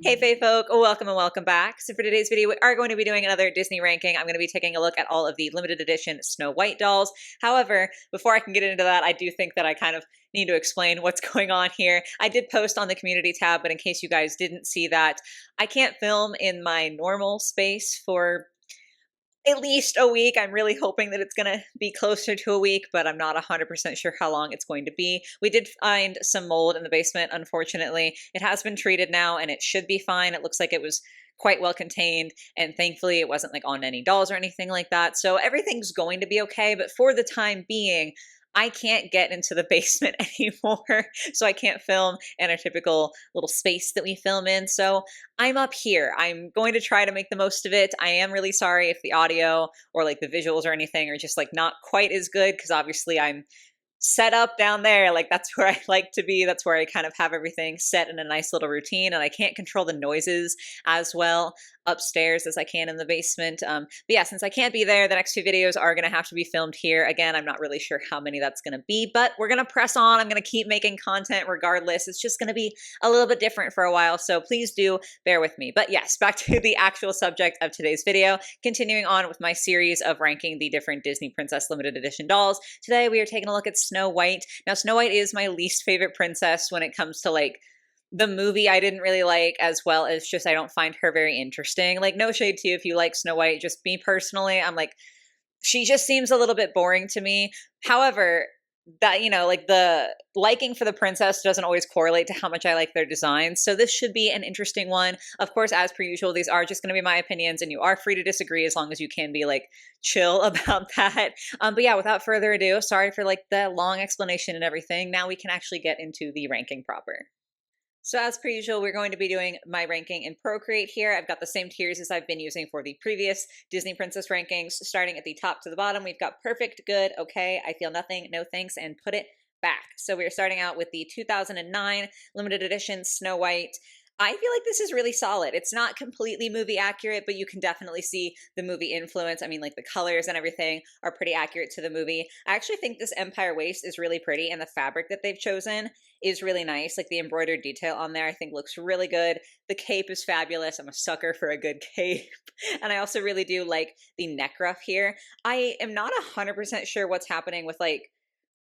Hey Fae folk, welcome and welcome back. So for today's video, we are going to be doing another Disney ranking. I'm going to be taking a look at all of the limited edition Snow White dolls. However, before I can get into that, I do think that I kind of need to explain what's going on here. I did post on the community tab, but in case you guys didn't see that, I can't film in my normal space for at least a week. I'm really hoping that it's going to be closer to a week, but I'm not 100% sure how long it's going to be. We did find some mold in the basement, unfortunately. It has been treated now and it should be fine. It looks like it was quite well contained, and thankfully it wasn't like on any dolls or anything like that. So everything's going to be okay, but for the time being, I can't get into the basement anymore, so I can't film in a typical little space that we film in. So I'm up here. I'm going to try to make the most of it. I am really sorry if the audio or like the visuals or anything are just like not quite as good, because obviously I'm set up down there. Like that's where I like to be. That's where I kind of have everything set in a nice little routine, and I can't control the noises as well upstairs as I can in the basement. But yeah, since I can't be there, the next two videos are going to have to be filmed here. Again, I'm not really sure how many that's going to be, but we're going to press on. I'm going to keep making content regardless. It's just going to be a little bit different for a while, so please do bear with me. But yes, back to the actual subject of today's video, continuing on with my series of ranking the different Disney Princess Limited Edition dolls. Today we are taking a look at Snow White. Now, Snow White is my least favorite princess when it comes to like the movie. I didn't really like, as well as just I don't find her very interesting. Like, no shade to you if you like Snow White. Just me personally, I'm like, she just seems a little bit boring to me. However, that, you know, like the liking for the princess doesn't always correlate to how much I like their designs. So this should be an interesting one. Of course, as per usual, these are just going to be my opinions, and you are free to disagree as long as you can be like chill about that. But yeah, without further ado, sorry for like the long explanation and everything. Now we can actually get into the ranking proper. So as per usual, we're going to be doing my ranking in Procreate here. I've got the same tiers as I've been using for the previous Disney Princess rankings. Starting at the top to the bottom, we've got perfect, good, okay, I feel nothing, no thanks, and put it back. So we're starting out with the 2009 limited edition Snow White. I feel like this is really solid. It's not completely movie accurate, but you can definitely see the movie influence. I mean, like the colors and everything are pretty accurate to the movie. I actually think this Empire waist is really pretty, and the fabric that they've chosen is really nice. Like the embroidered detail on there I think looks really good. The cape is fabulous. I'm a sucker for a good cape. And I also really do like the neck ruff here. I am not 100% sure what's happening with like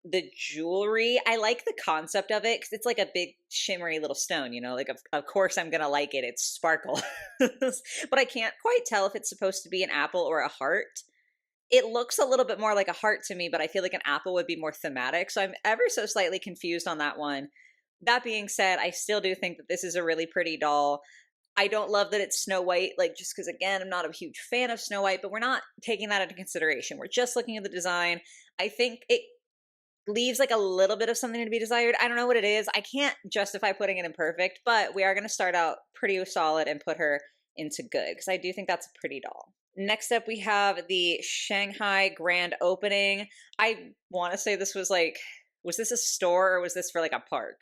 the jewelry. I like the concept of it because it's like a big shimmery little stone, you know, like of course I'm gonna like it. It's sparkle. But I can't quite tell if it's supposed to be an apple or a heart. It looks a little bit more like a heart to me, but I feel like an apple would be more thematic. So I'm ever so slightly confused on that one. That being said, I still do think that this is a really pretty doll. I don't love that it's Snow White, like just because, again, I'm not a huge fan of Snow White, but we're not taking that into consideration. We're just looking at the design. I think it leaves like a little bit of something to be desired. I don't know what it is. I can't justify putting it in perfect, but we are going to start out pretty solid and put her into good because I do think that's a pretty doll. Next up, we have the Shanghai grand opening. I want to say this was like, was this a store or was this for like a park?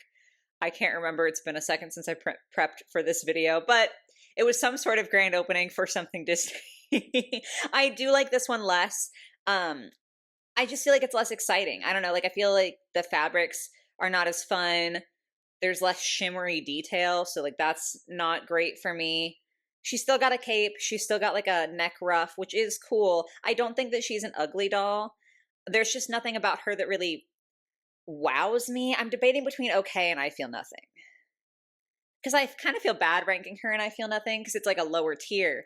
I can't remember. It's been a second since I prepped for this video, but it was some sort of grand opening for something Disney. I do like this one less. I just feel like it's less exciting. I don't know. Like, I feel like the fabrics are not as fun. There's less shimmery detail. So, like, that's not great for me. She's still got a cape. She's still got, like, a neck ruff, which is cool. I don't think that she's an ugly doll. There's just nothing about her that really wows me. I'm debating between okay and I feel nothing. Because I kind of feel bad ranking her and I feel nothing because it's, like, a lower tier.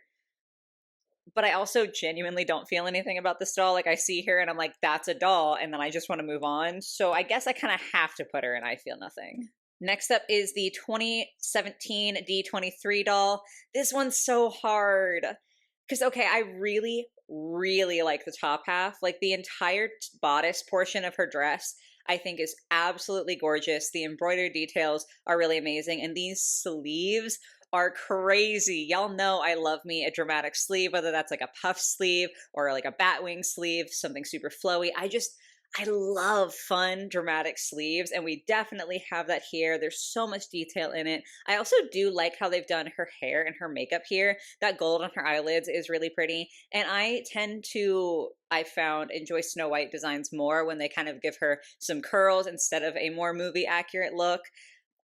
But I also genuinely don't feel anything about this doll. Like I see her and I'm like, that's a doll. And then I just want to move on. So I guess I kind of have to put her in I feel nothing. Next up is the 2017 D23 doll. This one's so hard. Because, okay, I really, really like the top half. Like the entire bodice portion of her dress, I think is absolutely gorgeous. The embroidered details are really amazing. And these sleeves are crazy. Y'all know I love me a dramatic sleeve, whether that's like a puff sleeve or like a batwing sleeve, something super flowy. I love fun, dramatic sleeves, and we definitely have that here. There's so much detail in it. I also do like how they've done her hair and her makeup here. That gold on her eyelids is really pretty, and I tend to, I found, enjoy Snow White designs more when they kind of give her some curls instead of a more movie accurate look.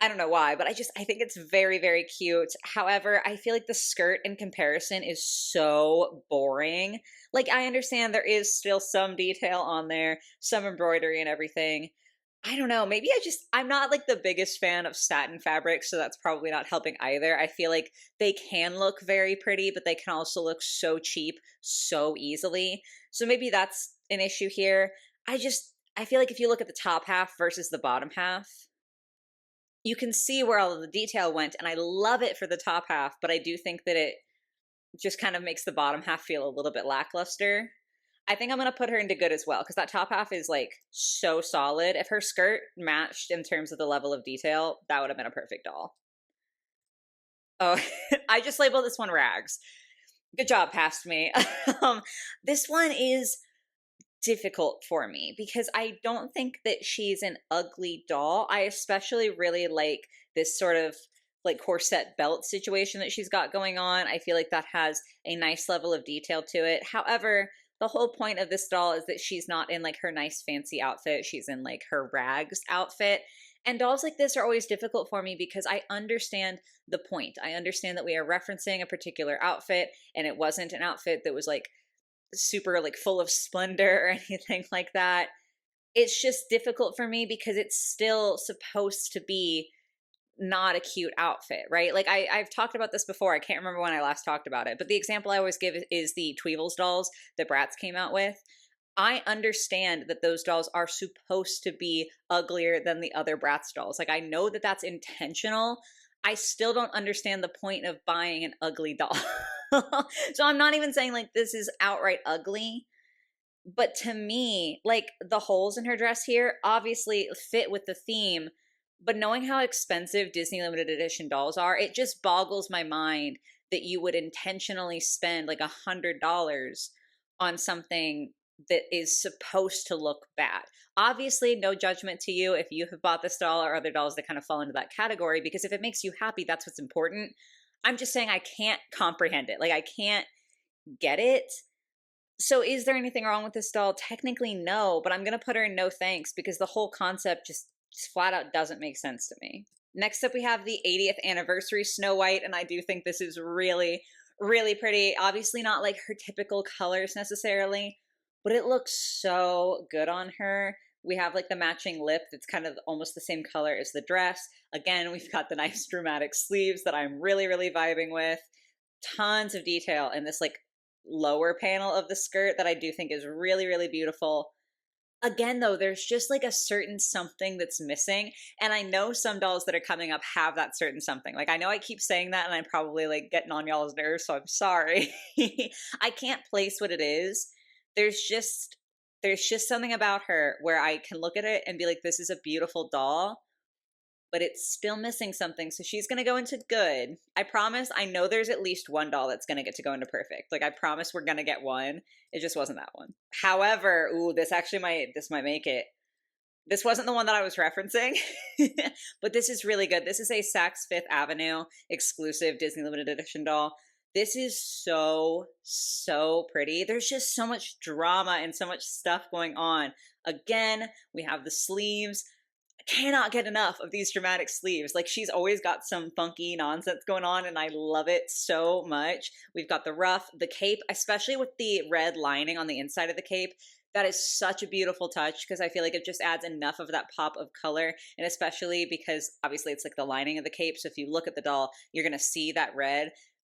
I don't know why, but I think it's very, very cute. However, I feel like the skirt in comparison is so boring. Like, I understand there is still some detail on there, some embroidery and everything. I don't know. Maybe I'm not like the biggest fan of satin fabrics, so that's probably not helping either. I feel like they can look very pretty, but they can also look so cheap so easily. So maybe that's an issue here. I feel like if you look at the top half versus the bottom half, you can see where all of the detail went, and I love it for the top half, but I do think that it just kind of makes the bottom half feel a little bit lackluster. I think I'm going to put her into good as well, because that top half is like so solid. If her skirt matched in terms of the level of detail, that would have been a perfect doll. Oh, I just labeled this one rags. Good job, past me. This one is difficult for me because I don't think that she's an ugly doll. I especially really like this sort of like corset belt situation that she's got going on. I feel like that has a nice level of detail to it. However, the whole point of this doll is that she's not in like her nice fancy outfit. She's in like her rags outfit. And dolls like this are always difficult for me because I understand the point. I understand that we are referencing a particular outfit, and it wasn't an outfit that was like super like full of splendor or anything like that. It's just difficult for me because it's still supposed to be not a cute outfit, right? Like I've talked about this before. I can't remember when I last talked about it, but the example I always give is the Tweevils dolls that Bratz came out with. I understand that those dolls are supposed to be uglier than the other Bratz dolls. Like I know that that's intentional. I still don't understand the point of buying an ugly doll. So I'm not even saying like this is outright ugly, but to me, like the holes in her dress here obviously fit with the theme, but knowing how expensive Disney limited edition dolls are, it just boggles my mind that you would intentionally spend like $100 on something that is supposed to look bad. Obviously, no judgment to you if you have bought this doll or other dolls that kind of fall into that category, because if it makes you happy, that's what's important. I'm just saying I can't comprehend it. Like I can't get it. So is there anything wrong with this doll? Technically, no, but I'm going to put her in no thanks because the whole concept just flat out doesn't make sense to me. Next up, we have the 80th anniversary Snow White, and I do think this is really, really pretty. Obviously not like her typical colors necessarily, but it looks so good on her. We have like the matching lip that's kind of almost the same color as the dress. Again, we've got the nice dramatic sleeves that I'm really, really vibing with. Tons of detail in this like lower panel of the skirt that I do think is really, really beautiful. Again, though, there's just like a certain something that's missing. And I know some dolls that are coming up have that certain something. Like, I know I keep saying that and I'm probably like getting on y'all's nerves, so I'm sorry. I can't place what it is. There's just something about her where I can look at it and be like, this is a beautiful doll, but it's still missing something. So she's going to go into good. I promise. I know there's at least one doll that's going to get to go into perfect. Like I promise we're going to get one. It just wasn't that one. However, ooh, this might make it. This wasn't the one that I was referencing, but this is really good. This is a Saks Fifth Avenue exclusive Disney limited edition doll. This is so, so pretty. There's just so much drama and so much stuff going on. Again, we have the sleeves. Cannot get enough of these dramatic sleeves. Like she's always got some funky nonsense going on and I love it so much. We've got the ruff, the cape, especially with the red lining on the inside of the cape. That is such a beautiful touch because I feel like it just adds enough of that pop of color, and especially because obviously it's like the lining of the cape. So if you look at the doll, you're going to see that red.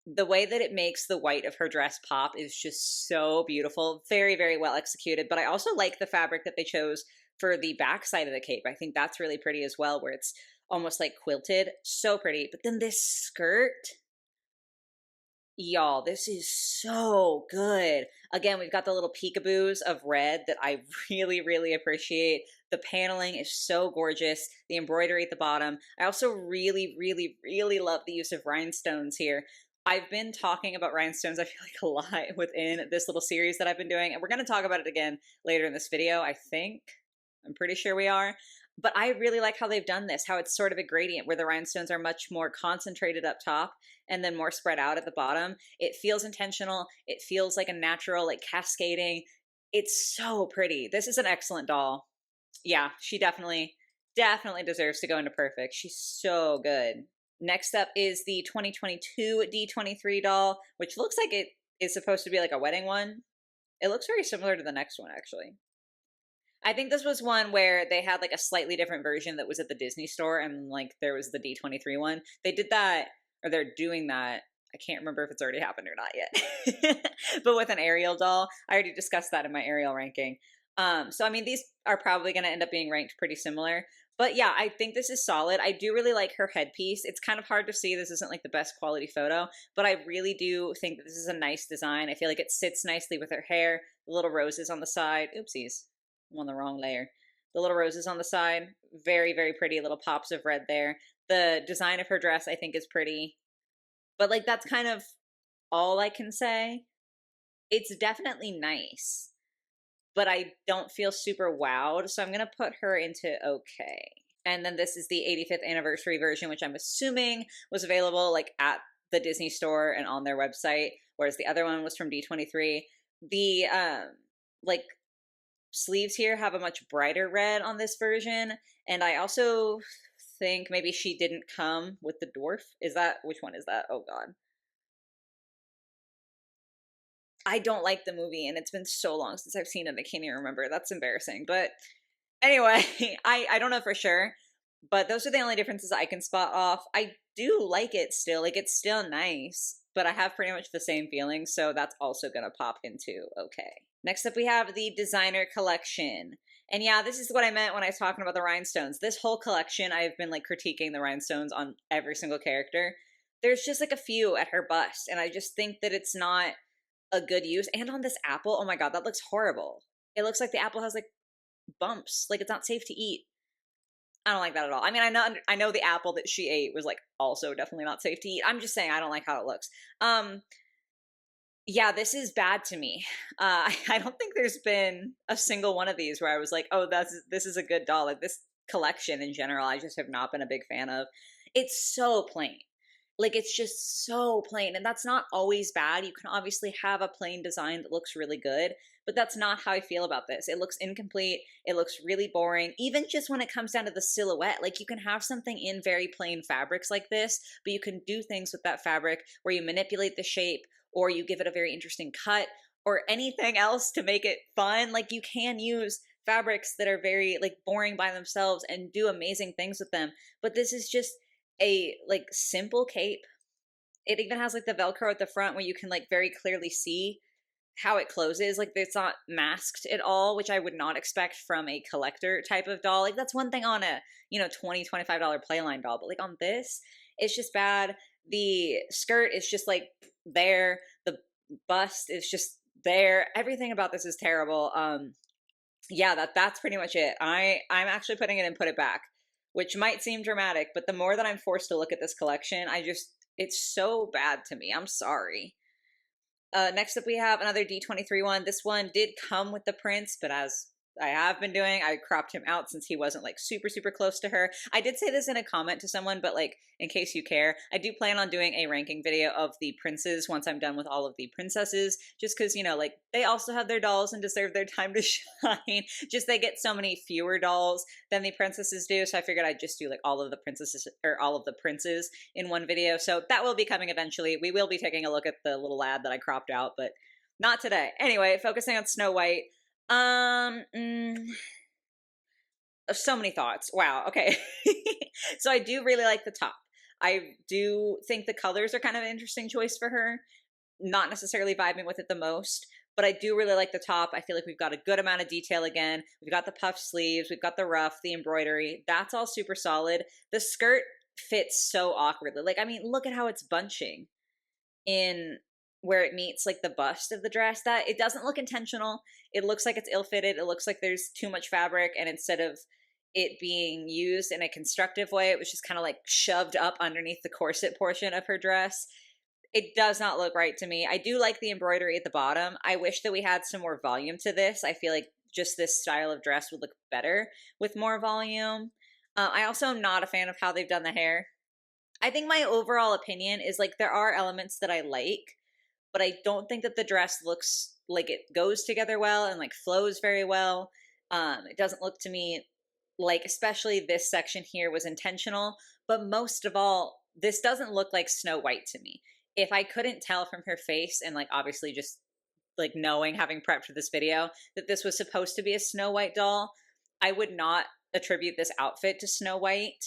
The way that it makes the white of her dress pop is just so beautiful. Very, very well executed. But I also like the fabric that they chose for the back side of the cape. I think that's really pretty as well, where it's almost like quilted. So pretty. But then this skirt, y'all, this is so good. Again, we've got the little peekaboos of red that I really, really appreciate. The paneling is so gorgeous. The embroidery at the bottom. I also really, really, really love the use of rhinestones here. I've been talking about rhinestones, I feel like, a lot within this little series that I've been doing, and we're going to talk about it again later in this video, I think. I'm pretty sure we are. But I really like how they've done this, how it's sort of a gradient where the rhinestones are much more concentrated up top and then more spread out at the bottom. It feels intentional. It feels like a natural, like cascading. It's so pretty. This is an excellent doll. Yeah, she definitely definitely deserves to go into perfect. She's so good. Next up is the 2022 D23 doll, which looks like it is supposed to be like a wedding one. It looks very similar to the next one, actually. I think this was one where they had like a slightly different version that was at the Disney store, and like there was the D23 one. They did that, or they're doing that. I can't remember if it's already happened or not yet. But with an Ariel doll, I already discussed that in my Ariel ranking. So I mean, these are probably going to end up being ranked pretty similar. But yeah, I think this is solid. I do really like her headpiece. It's kind of hard to see. This isn't like the best quality photo, but I really do think that this is a nice design. I feel like it sits nicely with her hair, the little roses on the side. Oopsies. I'm on the wrong layer. The little roses on the side, very, very pretty little pops of red there. The design of her dress, I think, is pretty. But, like, that's kind of all I can say. It's definitely nice, but I don't feel super wowed, so I'm going to put her into okay. And then this is the 85th anniversary version, which I'm assuming was available, like, at the Disney store and on their website, whereas the other one was from D23. The, like, sleeves here have a much brighter red on this version, and I also think maybe she didn't come with the dwarf. Is that, which one is that? Oh god, I don't like the movie, and it's been so long since I've seen it I can't even remember. That's embarrassing. But anyway, I don't know for sure, but those are the only differences I can spot off. I do like it still, like it's still nice, but I have pretty much the same feelings, so that's also gonna pop into okay. Next up, we have the designer collection. And yeah, this is what I meant when I was talking about the rhinestones. This whole collection, I've been like critiquing the rhinestones on every single character. There's just like a few at her bust, and I just think that it's not a good use. And on this apple, oh my god, that looks horrible. It looks like the apple has like bumps, like it's not safe to eat. I don't like that at all. I mean, I know the apple that she ate was like also definitely not safe to eat. I'm just saying I don't like how it looks. Yeah, this is bad to me. I don't think there's been a single one of these where I was like, oh, this is a good doll. Like this collection in general, I just have not been a big fan of. It's so plain. Like it's just so plain, and that's not always bad. You can obviously have a plain design that looks really good, but that's not how I feel about this. It looks incomplete. It looks really boring. Even just when it comes down to the silhouette, like you can have something in very plain fabrics like this, but you can do things with that fabric where you manipulate the shape or you give it a very interesting cut or anything else to make it fun. Like you can use fabrics that are very like boring by themselves and do amazing things with them. But this is just a like simple cape. It even has like the Velcro at the front where you can like very clearly see how it closes. Like it's not masked at all, which I would not expect from a collector type of doll. Like that's one thing on a, you know, $20-$25 Playline doll, but like on this, it's just bad. The skirt is just like there. The bust is just there. Everything about this is terrible. Yeah, that's pretty much it. I'm actually putting it in put it back, which might seem dramatic, but the more that I'm forced to look at this collection, it's so bad to me. I'm sorry. Next up, we have another D23 one. This one did come with the prince, but as I have been doing, I cropped him out since he wasn't like super, super close to her. I did say this in a comment to someone, but like in case you care, I do plan on doing a ranking video of the princes once I'm done with all of the princesses, just because, you know, like they also have their dolls and deserve their time to shine. Just they get so many fewer dolls than the princesses do. So I figured I'd just do like all of the princesses or all of the princes in one video. So that will be coming eventually. We will be taking a look at the little lad that I cropped out, but not today. Anyway, focusing on Snow White. So many thoughts. Wow. Okay. So I do really like the top. I do think the colors are kind of an interesting choice for her. Not necessarily vibing with it the most, but I do really like the top. I feel like we've got a good amount of detail again. We've got the puff sleeves, we've got the ruff, the embroidery. That's all super solid. The skirt fits so awkwardly. Like, I mean, look at how it's bunching in where it meets like the bust of the dress. That it doesn't look intentional. It looks like it's ill-fitted. It looks like there's too much fabric, and instead of it being used in a constructive way, it was just kind of like shoved up underneath the corset portion of her dress. It does not look right to me. I do like the embroidery at the bottom. I wish that we had some more volume to this. I feel like just this style of dress would look better with more volume. I also am not a fan of how they've done the hair. I think my overall opinion is like there are elements that I like, but I don't think that the dress looks like it goes together well and like flows very well. It doesn't look to me like especially this section here was intentional, but most of all, this doesn't look like Snow White to me. If I couldn't tell from her face and like obviously just like knowing, having prepped for this video, that this was supposed to be a Snow White doll, I would not attribute this outfit to Snow White.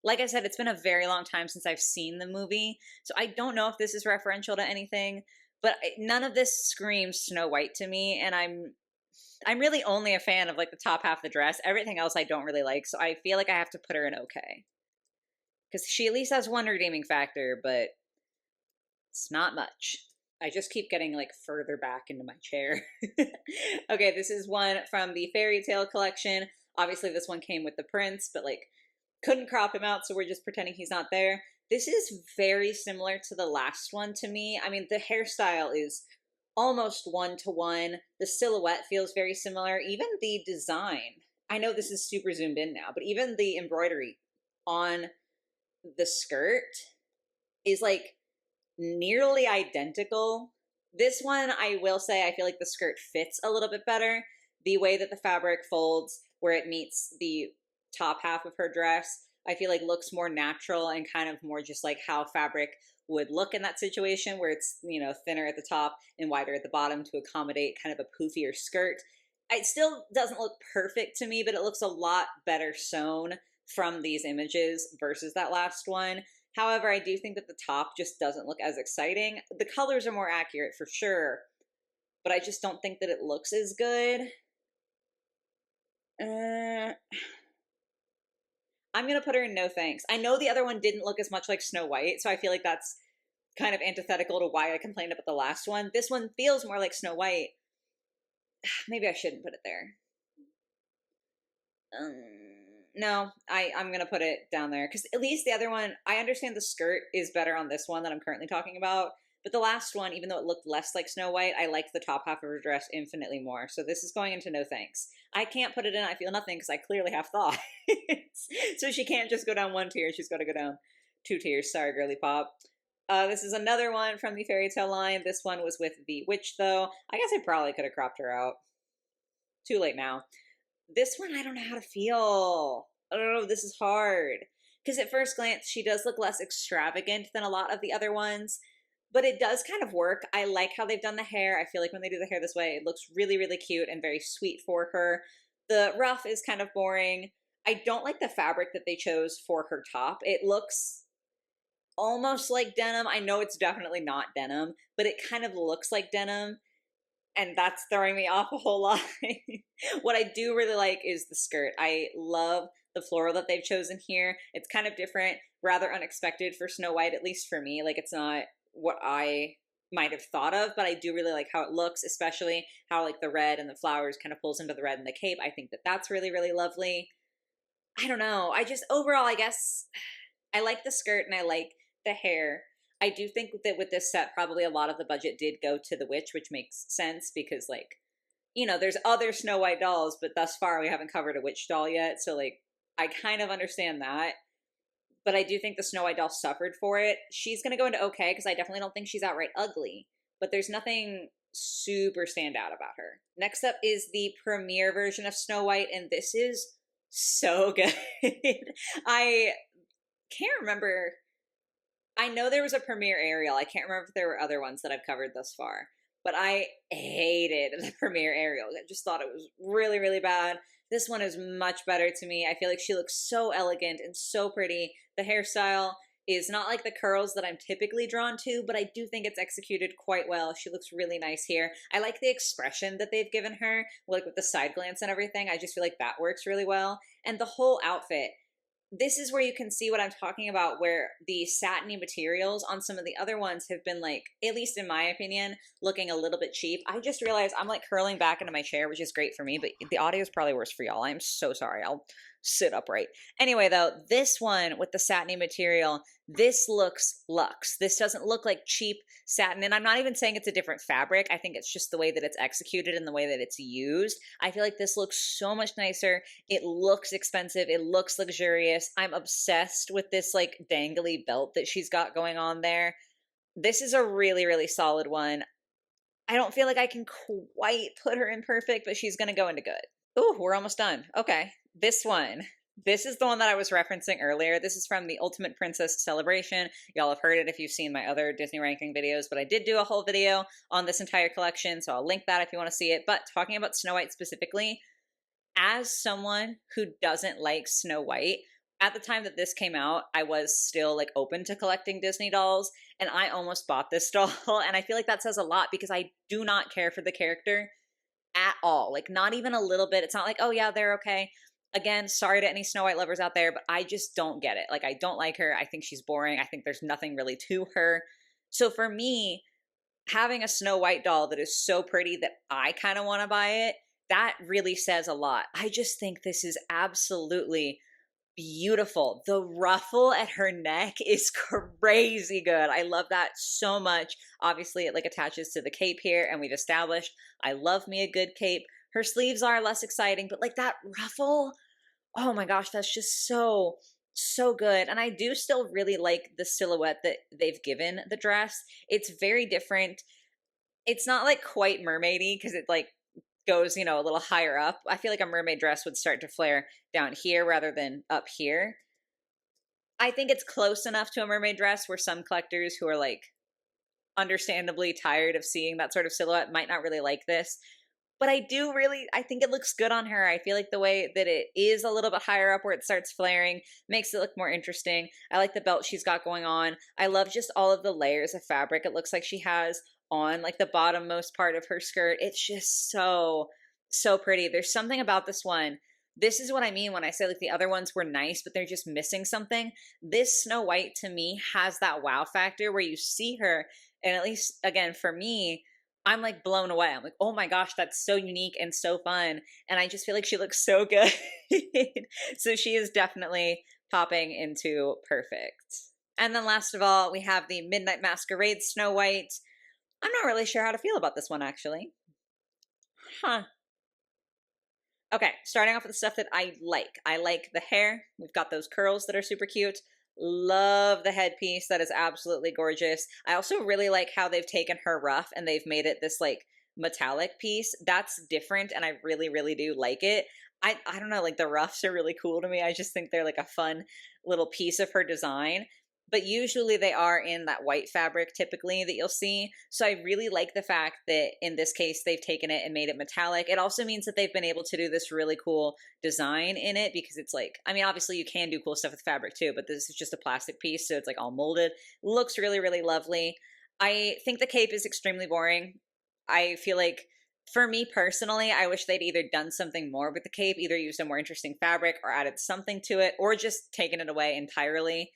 Like I said, it's been a very long time since I've seen the movie, so I don't know if this is referential to anything, but none of this screams Snow White to me, and I'm really only a fan of like the top half of the dress. Everything else I don't really like, so I feel like I have to put her in okay. Because she at least has one redeeming factor, but it's not much. I just keep getting like further back into my chair. Okay, this is one from the Fairy Tale collection. Obviously this one came with the prince, but like couldn't crop him out, so we're just pretending he's not there. This is very similar to the last one to me. I mean, the hairstyle is almost one-to-one. The silhouette feels very similar. Even the design. I know this is super zoomed in now, but even the embroidery on the skirt is like nearly identical. This one, I will say, I feel like the skirt fits a little bit better. The way that the fabric folds where it meets the top half of her dress, I feel like looks more natural and kind of more just like how fabric would look in that situation, where it's, you know, thinner at the top and wider at the bottom to accommodate kind of a poofier skirt. It still doesn't look perfect to me, but it looks a lot better sewn from these images versus that last one. However, I do think that the top just doesn't look as exciting. The colors are more accurate for sure, but I just don't think that it looks as good. I'm going to put her in no thanks. I know the other one didn't look as much like Snow White, so I feel like that's kind of antithetical to why I complained about the last one. This one feels more like Snow White. Maybe I shouldn't put it there. No, I'm going to put it down there because at least the other one, I understand the skirt is better on this one that I'm currently talking about. But the last one, even though it looked less like Snow White, I liked the top half of her dress infinitely more. So this is going into no thanks. I can't put it in I feel nothing because I clearly have thoughts. So she can't just go down one tier. She's got to go down 2 tiers. Sorry, girly pop. This is another one from the Fairy Tale line. This one was with the witch, though. I guess I probably could have cropped her out. Too late now. This one, I don't know how to feel. I don't know. This is hard. Because at first glance, she does look less extravagant than a lot of the other ones. But it does kind of work. I like how they've done the hair. I feel like when they do the hair this way, it looks really, really cute and very sweet for her. The ruff is kind of boring. I don't like the fabric that they chose for her top. It looks almost like denim. I know it's definitely not denim, but it kind of looks like denim. And that's throwing me off a whole lot. What I do really like is the skirt. I love the floral that they've chosen here. It's kind of different, rather unexpected for Snow White, at least for me. Like, it's not what I might have thought of, but I do really like how it looks, especially how like the red and the flowers kind of pulls into the red and the cape. I think that that's really, really lovely. I don't know. I just, overall, I guess I like the skirt and I like the hair. I do think that with this set, probably a lot of the budget did go to the witch, which makes sense because, like, you know, there's other Snow White dolls, but thus far we haven't covered a witch doll yet. So, like, I kind of understand that. But I do think the Snow White doll suffered for it. She's going to go into okay because I definitely don't think she's outright ugly. But there's nothing super standout about her. Next up is the premiere version of Snow White, and this is so good. I can't remember. I know there was a premiere Ariel. I can't remember if there were other ones that I've covered thus far. But I hated the premiere Ariel. I just thought it was really, really bad. This one is much better to me. I feel like she looks so elegant and so pretty. The hairstyle is not like the curls that I'm typically drawn to, but I do think it's executed quite well. She looks really nice here. I like the expression that they've given her, like with the side glance and everything. I just feel like that works really well. And the whole outfit, this is where you can see what I'm talking about, where the satiny materials on some of the other ones have been, like, at least in my opinion, looking a little bit cheap. I just realized I'm like curling back into my chair, which is great for me, but the audio is probably worse for y'all. I'm so sorry. I'll sit upright. Anyway, though, this one with the satiny material, this looks luxe. This doesn't look like cheap satin. And I'm not even saying it's a different fabric. I think it's just the way that it's executed and the way that it's used. I feel like this looks so much nicer. It looks expensive. It looks luxurious. I'm obsessed with this like dangly belt that she's got going on there. This is a really, really solid one. I don't feel like I can quite put her in perfect, but she's going to go into good. Ooh, we're almost done. Okay. This one. This is the one that I was referencing earlier. This is from the Ultimate Princess Celebration. Y'all have heard it if you've seen my other Disney ranking videos, but I did do a whole video on this entire collection, so I'll link that if you want to see it. But talking about Snow White specifically, as someone who doesn't like Snow White, at the time that this came out, I was still like open to collecting Disney dolls, and I almost bought this doll. And I feel like that says a lot because I do not care for the character at all. Like, not even a little bit. It's not like, oh yeah, they're okay. Again, sorry to any Snow White lovers out there, but I just don't get it. Like, I don't like her. I think she's boring. I think there's nothing really to her. So for me, having a Snow White doll that is so pretty that I kind of want to buy it, that really says a lot. I just think this is absolutely beautiful. The ruffle at her neck is crazy good. I love that so much. Obviously, it like attaches to the cape here, and we've established I love me a good cape. Her sleeves are less exciting, but like that ruffle, oh my gosh, that's just so good. And I do still really like the silhouette that they've given the dress. It's very different. It's not like quite mermaidy because it like goes, you know, a little higher up. I feel like a mermaid dress would start to flare down here rather than up here. I think it's close enough to a mermaid dress where some collectors who are like understandably tired of seeing that sort of silhouette might not really like this. But I think it looks good on her. I feel like the way that it is a little bit higher up where it starts flaring makes it look more interesting. I like the belt she's got going on. I love just all of the layers of fabric it looks like she has on like the bottommost part of her skirt. It's just so pretty. There's something about this one. This is what I mean when I say like the other ones were nice, but they're just missing something. This Snow White to me has that wow factor where you see her, and at least again for me, I'm like blown away. I'm like, oh my gosh, that's so unique and so fun. And I just feel like she looks so good. So she is definitely popping into perfect. And then last of all, we have the Midnight Masquerade Snow White. I'm not really sure how to feel about this one, actually. Huh. Okay, starting off with the stuff that I like. I like the hair. We've got those curls that are super cute. Love the headpiece. That is absolutely gorgeous. I also really like how they've taken her ruff and they've made it this like metallic piece. That's different and I really do like it. I don't know, like the ruffs are really cool to me. I just think they're like a fun little piece of her design. But usually they are in that white fabric typically that you'll see. So I really like the fact that in this case they've taken it and made it metallic. It also means that they've been able to do this really cool design in it because it's like, I mean, obviously you can do cool stuff with fabric too, but this is just a plastic piece, so it's like all molded. Looks really lovely. I think the cape is extremely boring. I feel like for me personally, I wish they'd either done something more with the cape, either used a more interesting fabric or added something to it, or just taken it away entirely.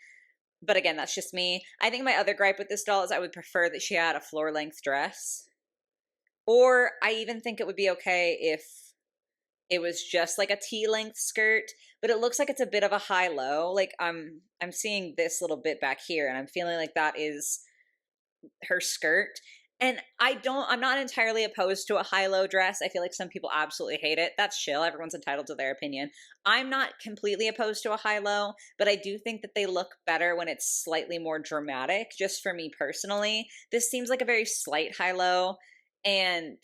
But again, that's just me. I think my other gripe with this doll is I would prefer that she had a floor-length dress. Or I even think it would be okay if it was just like a T-length skirt, but it looks like it's a bit of a high-low. Like I'm seeing this little bit back here and I'm feeling like that is her skirt. And I'm not entirely opposed to a high-low dress. I feel like some people absolutely hate it. That's chill. Everyone's entitled to their opinion. I'm not completely opposed to a high-low, but I do think that they look better when it's slightly more dramatic, just for me personally. This seems like a very slight high-low, and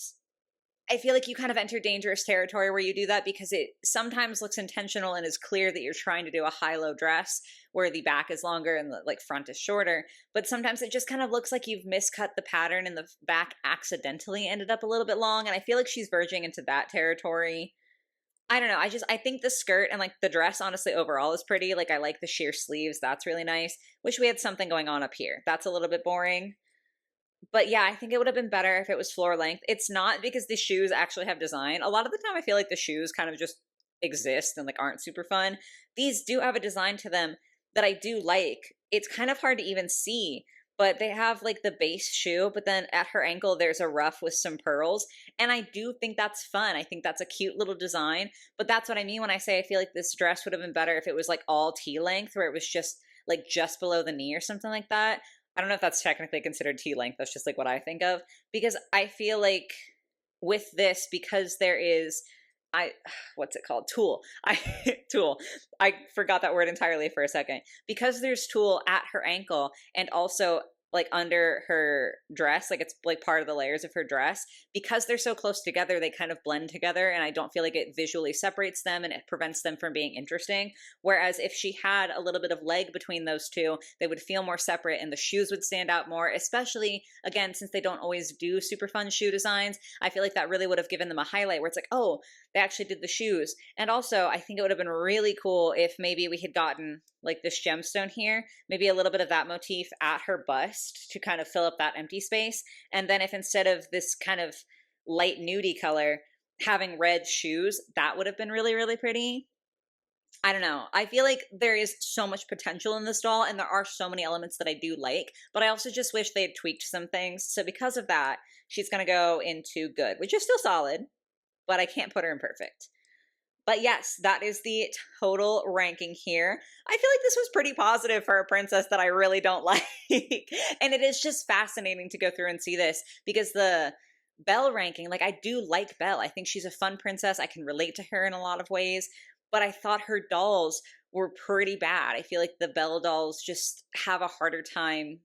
I feel like you kind of enter dangerous territory where you do that because it sometimes looks intentional and is clear that you're trying to do a high-low dress where the back is longer and the like front is shorter. But sometimes it just kind of looks like you've miscut the pattern and the back accidentally ended up a little bit long. And I feel like she's verging into that territory. I don't know. I think the skirt and like the dress honestly overall is pretty. Like I like the sheer sleeves. That's really nice. Wish we had something going on up here. That's a little bit boring. But yeah, I think it would have been better if it was floor length. It's not because the shoes actually have design. A lot of the time I feel like the shoes kind of just exist and like aren't super fun. These do have a design to them that I do like. It's kind of hard to even see, but they have like the base shoe, but then at her ankle there's a ruff with some pearls, and I do think that's fun. I think that's a cute little design, but that's what I mean when I say I feel like this dress would have been better if it was like all T length, where it was just like just below the knee or something like that. I don't know if that's technically considered T-length. That's just like what I think of. Because I feel like with this, because there is, what's it called? Tulle. Tulle. I forgot that word entirely for a second. Because there's tulle at her ankle and also like under her dress, like it's like part of the layers of her dress. Because they're so close together, they kind of blend together, and I don't feel like it visually separates them and it prevents them from being interesting. Whereas if she had a little bit of leg between those two, they would feel more separate and the shoes would stand out more, especially, again, since they don't always do super fun shoe designs. I feel like that really would have given them a highlight where it's like, oh, they actually did the shoes. And also, I think it would have been really cool if maybe we had gotten like this gemstone here, maybe a little bit of that motif at her bust to kind of fill up that empty space. And then if instead of this kind of light nudie color, having red shoes, that would have been really, really pretty. I don't know. I feel like there is so much potential in this doll, and there are so many elements that I do like, but I also just wish they had tweaked some things. So because of that, she's going to go into good, which is still solid, but I can't put her in perfect. But yes, that is the total ranking here. I feel like this was pretty positive for a princess that I really don't like. And it is just fascinating to go through and see this because the Belle ranking, like I do like Belle. I think she's a fun princess. I can relate to her in a lot of ways, but I thought her dolls were pretty bad. I feel like the Belle dolls just have a harder time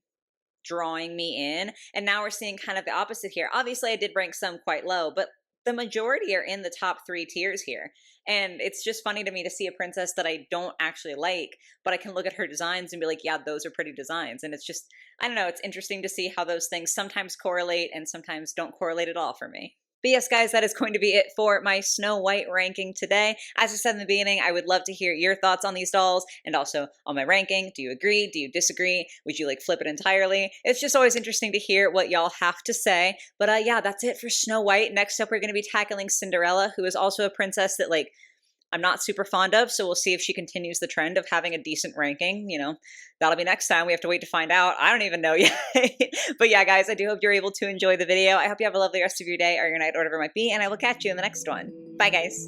drawing me in. And now we're seeing kind of the opposite here. Obviously, I did rank some quite low, but the majority are in the top 3 tiers here. And it's just funny to me to see a princess that I don't actually like, but I can look at her designs and be like, yeah, those are pretty designs. And it's just, I don't know, it's interesting to see how those things sometimes correlate and sometimes don't correlate at all for me. But yes, guys, that is going to be it for my Snow White ranking today. As I said in the beginning, I would love to hear your thoughts on these dolls and also on my ranking. Do you agree? Do you disagree? Would you like flip it entirely? It's just always interesting to hear what y'all have to say. But yeah, that's it for Snow White. Next up, we're going to be tackling Cinderella, who is also a princess that like I'm not super fond of, so we'll see if she continues the trend of having a decent ranking. You know, that'll be next time. We have to wait to find out. I don't even know yet. But yeah, guys, I do hope you're able to enjoy the video. I hope you have a lovely rest of your day or your night or whatever it might be, and I will catch you in the next one. Bye, guys.